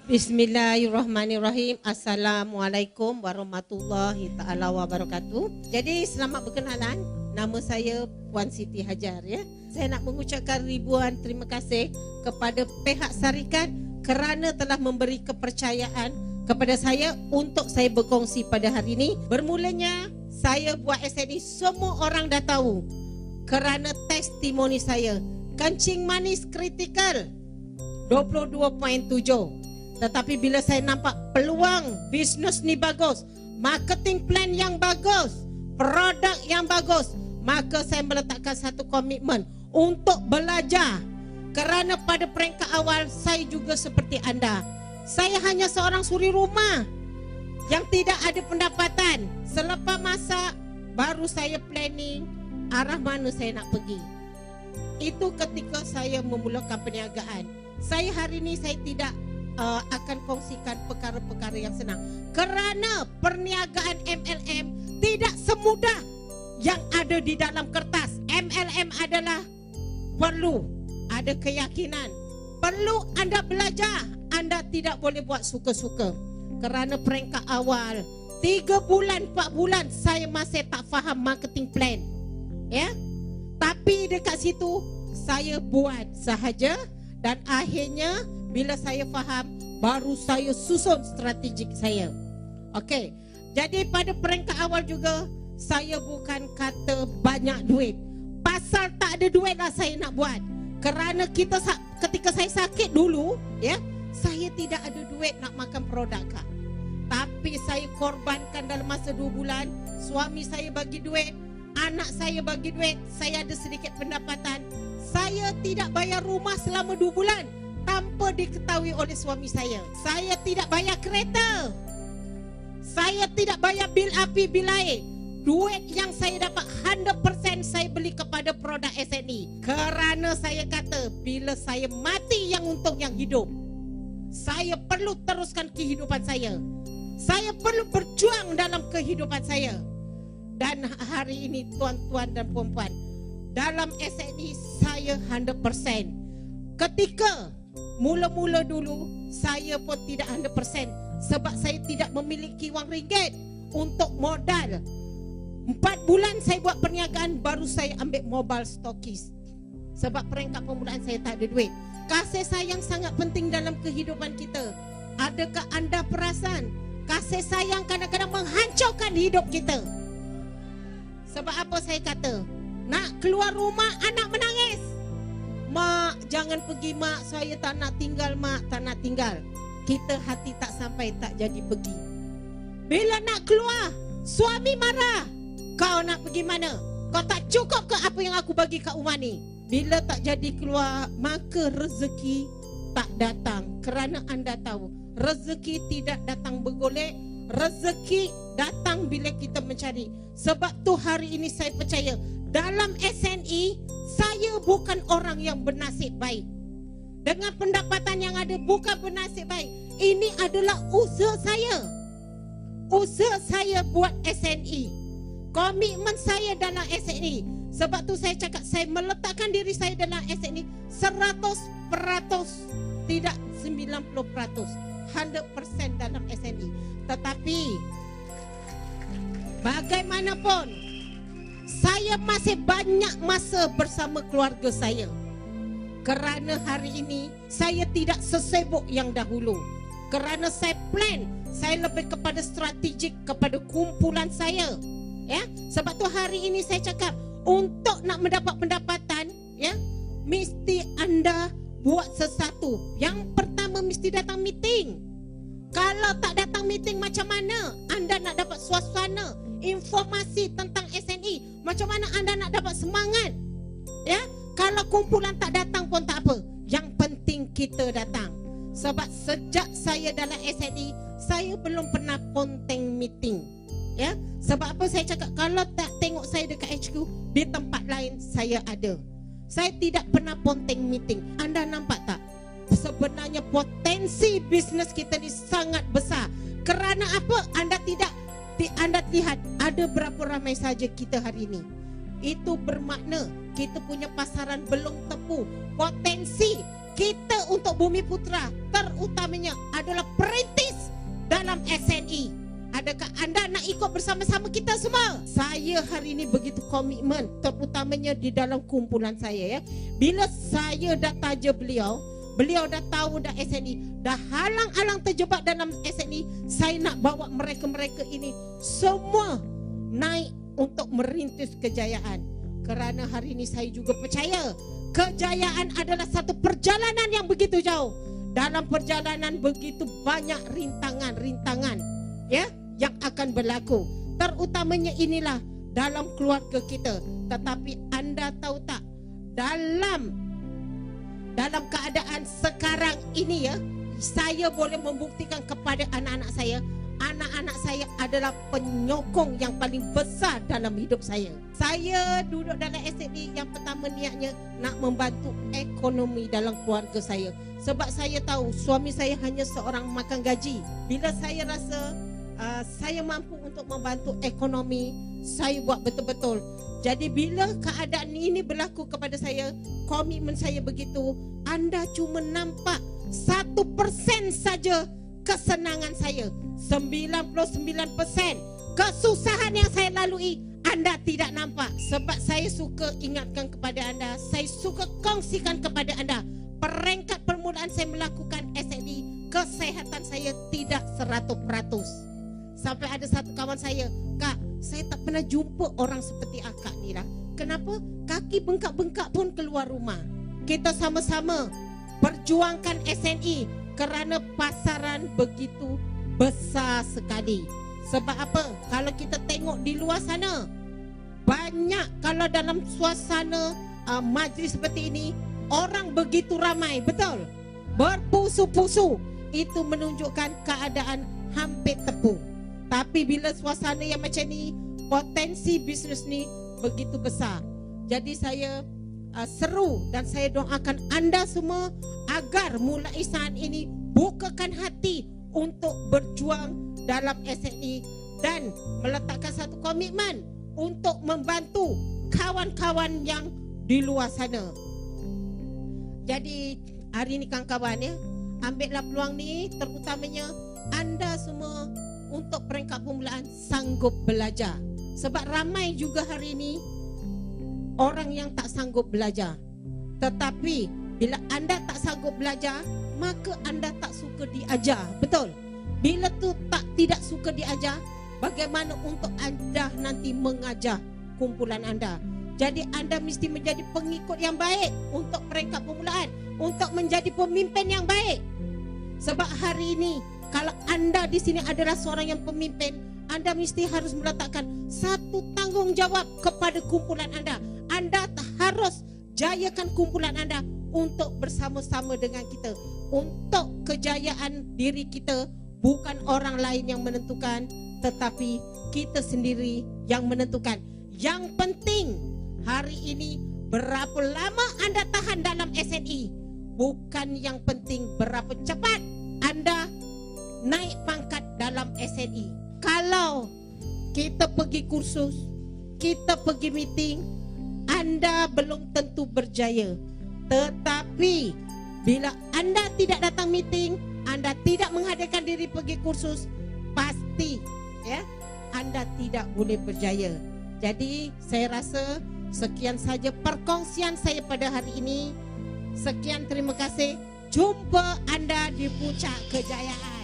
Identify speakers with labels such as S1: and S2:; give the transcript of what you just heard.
S1: Bismillahirrahmanirrahim. Assalamualaikum warahmatullahi ta'ala wabarakatuh. Jadi selamat berkenalan. Nama saya Puan Siti Hajar ya. Saya nak mengucapkan ribuan terima kasih kepada pihak syarikat kerana telah memberi kepercayaan kepada saya untuk saya berkongsi pada hari ini. Bermulanya saya buat SNE, semua orang dah tahu kerana testimoni saya. Kencing manis kritikal 22.7. Tetapi bila saya nampak peluang bisnes ni bagus, marketing plan yang bagus, produk yang bagus, maka saya meletakkan satu komitmen untuk belajar. Kerana pada peringkat awal saya juga seperti anda. Saya hanya seorang suri rumah yang tidak ada pendapatan. Selepas masak baru saya planning arah mana saya nak pergi. Itu ketika saya memulakan perniagaan. Saya hari ini saya tidak akan kongsikan perkara-perkara yang senang. Kerana perniagaan MLM tidak semudah yang ada di dalam kertas. MLM adalah perlu ada keyakinan, perlu anda belajar. Anda tidak boleh buat suka-suka. Kerana peringkat awal 3 bulan, 4 bulan saya masih tak faham marketing plan. Ya. Tapi dekat situ saya buat sahaja dan akhirnya bila saya faham, baru saya susun strategi saya. Okey. Jadi pada peringkat awal juga, saya bukan kata banyak duit. Pasal tak ada duit lah saya nak buat. Kerana ketika saya sakit dulu, ya, saya tidak ada duit nak makan produk kah. Tapi saya korbankan dalam masa 2 bulan. Suami saya bagi duit, anak saya bagi duit, saya ada sedikit pendapatan. Saya tidak bayar rumah selama 2 bulan. Tanpa diketahui oleh suami saya. Saya tidak bayar kereta. Saya tidak bayar bil api, bil air. Duit yang saya dapat 100% saya beli kepada produk SNE. Kerana saya kata bila saya mati yang untung yang hidup. Saya perlu teruskan kehidupan saya. Saya perlu berjuang dalam kehidupan saya. Dan hari ini tuan-tuan dan puan-puan, dalam SNE saya 100%. Ketika mula-mula dulu saya pun tidak 100% sebab saya tidak memiliki wang ringgit untuk modal. 4 bulan saya buat perniagaan baru saya ambil mobile stokis. Sebab peringkat permulaan saya tak ada duit. Kasih sayang sangat penting dalam kehidupan kita. Adakah anda perasan kasih sayang kadang-kadang menghancurkan hidup kita? Sebab apa saya kata? Nak keluar rumah anak menangis. Mak, jangan pergi mak, saya tak nak tinggal mak, tak nak tinggal. Kita hati tak sampai tak jadi pergi. Bila nak keluar, suami marah. Kau nak pergi mana? Kau tak cukup ke apa yang aku bagi kat rumah ni? Bila tak jadi keluar, maka rezeki tak datang. Kerana anda tahu, rezeki tidak datang bergolek. Rezeki datang bila kita mencari. Sebab tu hari ini saya percaya dalam SNE, saya bukan orang yang bernasib baik. Dengan pendapatan yang ada, bukan bernasib baik. Ini adalah usaha saya. Usaha saya buat SNE. Komitmen saya dalam SNE. Sebab tu saya cakap, saya meletakkan diri saya dalam SNE 100%. Tidak 90%. 100% dalam SNE. Tetapi bagaimanapun, saya masih banyak masa bersama keluarga saya. Kerana hari ini saya tidak sesibuk yang dahulu. Kerana saya plan, saya lebih kepada strategik, kepada kumpulan saya. Ya, sebab tu hari ini saya cakap, untuk nak mendapat pendapatan, ya, mesti anda buat sesuatu. Yang pertama mesti datang meeting. Kalau tak datang meeting, macam mana anda nak dapat suasana, informasi tentang SNE? Macam mana anda nak dapat semangat? Ya, kalau kumpulan tak datang pun tak apa. Yang penting kita datang. Sebab sejak saya dalam SNE, saya belum pernah ponteng meeting. Ya, sebab apa saya cakap, kalau tak tengok saya dekat HQ, di tempat lain saya ada. Saya tidak pernah ponteng meeting. Anda nampak tak? Sebenarnya potensi bisnes kita ni sangat besar. Kerana apa? Anda lihat ada berapa ramai saja kita hari ini. Itu bermakna kita punya pasaran belum tepu. Potensi kita untuk Bumi Putra terutamanya adalah perintis dalam SNI. Adakah anda nak ikut bersama-sama kita semua? Saya hari ini begitu komitmen, terutamanya di dalam kumpulan saya ya. Bila saya dah taja beliau dah tahu dah SNI, dah halang-halang terjebak dalam SNI. Saya nak bawa mereka-mereka ini semua naik untuk merintis kejayaan. Kerana hari ini saya juga percaya kejayaan adalah satu perjalanan yang begitu jauh. Dalam perjalanan begitu banyak rintangan-rintangan ya yang akan berlaku. Terutamanya inilah dalam keluarga kita. Tetapi anda tahu tak, dalam keadaan sekarang ini ya, saya boleh membuktikan kepada anak-anak saya adalah penyokong yang paling besar dalam hidup saya. Saya duduk dalam SNI yang pertama niatnya nak membantu ekonomi dalam keluarga saya. Sebab saya tahu suami saya hanya seorang makan gaji. Bila saya rasa saya mampu untuk membantu ekonomi, saya buat betul-betul. Jadi bila keadaan ini berlaku kepada saya, komitmen saya begitu. Anda cuma nampak 1% saja kesenangan saya. 99% kesusahan yang saya lalui anda tidak nampak. Sebab saya suka ingatkan kepada anda, saya suka kongsikan kepada anda, peringkat permulaan saya melakukan SNI, kesehatan saya tidak 100%. Sampai ada satu kawan saya, "Kak, saya tak pernah jumpa orang seperti akak ni lah. Kenapa? Kaki bengkak-bengkak pun keluar rumah." Kita sama-sama perjuangkan SNI kerana pasaran begitu besar sekali. Sebab apa? Kalau kita tengok di luar sana, banyak kalau dalam suasana majlis seperti ini, orang begitu ramai, betul? Berpusu-pusu. Itu menunjukkan keadaan hampir tepung. Tapi bila suasana yang macam ni, potensi bisnes ni begitu besar. Jadi saya seru dan saya doakan anda semua agar mulai saat ini bukakan hati untuk berjuang dalam SNI dan meletakkan satu komitmen untuk membantu kawan-kawan yang di luar sana. Jadi hari ini kawan-kawan ya, ambillah peluang ni, terutamanya anda semua untuk peringkat permulaan sanggup belajar. Sebab ramai juga hari ini orang yang tak sanggup belajar. Tetapi bila anda tak sanggup belajar, maka anda tak suka diajar, betul? Bila tu tidak suka diajar, bagaimana untuk anda nanti mengajar kumpulan anda? Jadi anda mesti menjadi pengikut yang baik untuk peringkat permulaan, untuk menjadi pemimpin yang baik. Sebab hari ini kalau anda di sini adalah seorang yang pemimpin, anda mesti harus meletakkan satu tanggungjawab kepada kumpulan anda. Anda harus jayakan kumpulan anda untuk bersama-sama dengan kita. Untuk kejayaan diri kita, bukan orang lain yang menentukan, tetapi kita sendiri yang menentukan. Yang penting hari ini berapa lama anda tahan dalam SNI, bukan yang penting berapa cepat anda naik pangkat dalam SNI. Kalau kita pergi kursus, kita pergi meeting, anda belum tentu berjaya. Tetapi bila anda tidak datang meeting, anda tidak menghadirkan diri pergi kursus, pasti ya anda tidak boleh berjaya. Jadi saya rasa sekian saja perkongsian saya pada hari ini. Sekian, terima kasih. Jumpa anda di puncak kejayaan.